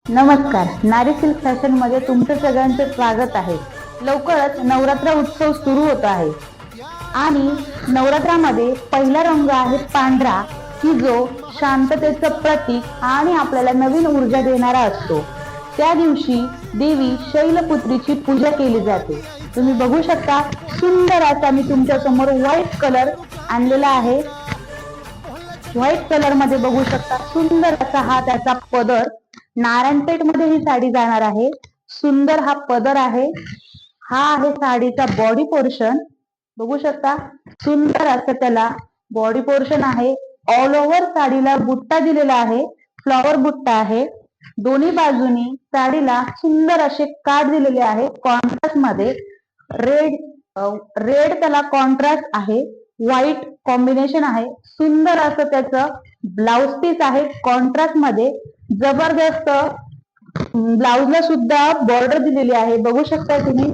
नमस्कार, नारी silk fashion मध्ये तुमचं सगळ्यांचे स्वागत आहे। लवकरच नवरात्र उत्सव सुरू होत आहे आणि नवरात्रामध्ये पहिला रंग आहे पांढरा, की जो शांततेचं प्रतीक आणि आपल्याला नवीन ऊर्जा देणारा असतो। त्या दिवशी देवी शैलपुत्रीची पूजा केली जाते। तुम्ही बघू शकता, सुंदर असा मी तुमच्या समोर व्हाईट कलर आणलेला आहे। व्हाईट कलर मध्ये बघू शकता, सुंदर असा हा त्याचा पदर। नारायणपेठ मध्ये ही साडी जाणार आहे। सुंदर हा पदर आहे। हा आहे साडीचा बॉडी पोर्शन, बघू शकता, सुंदर असं त्याला बॉडी पोर्शन आहे। ऑल ओव्हर साडीला बुट्टा दिलेला आहे, फ्लॉवर बुट्टा आहे। दोन्ही बाजूनी साडीला सुंदर असे काठ दिलेले आहे कॉन्ट्रास्ट मध्ये। रेड त्याला कॉन्ट्रास्ट आहे, व्हाईट कॉम्बिनेशन आहे। सुंदर असं त्याचं ब्लाउज पीस आहे कॉन्ट्रास्ट मध्ये। जबरदस्त ब्लाउजला सुद्धा बॉर्डर दिलेली आहे, बघू शकता तुम्ही।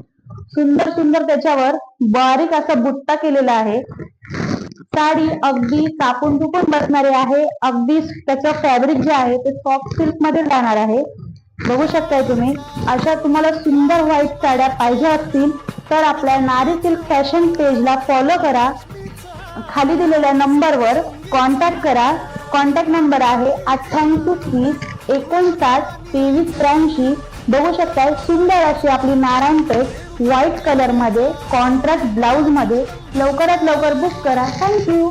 सुंदर सुंदर त्याच्यावर बारीक असा बुट्टा केलेला आहे। साडी अगदी कापून चुकून बसणारी आहे। अगदी त्याचं फॅब्रिक जे आहे ते सॉफ्ट सिल्क मध्ये जाणार आहे, बघू शकताय तुम्ही। अशा तुम्हाला सुंदर व्हाईट साड्या पाहिजे असतील तर आपल्या नारी सिल्क फॅशन पेजला फॉलो करा। खाली दिलेल्या नंबरवर कॉन्टॅक्ट करा। कॉन्टॅक्ट नंबर आहे 9830 59 23 83। बघू शकता, सुंदर अशी आपली नारायणपेठ व्हाईट कलर मध्ये कॉन्ट्रास्ट ब्लाउज मध्ये। लवकरात लवकर बुक करा। थँक्यू।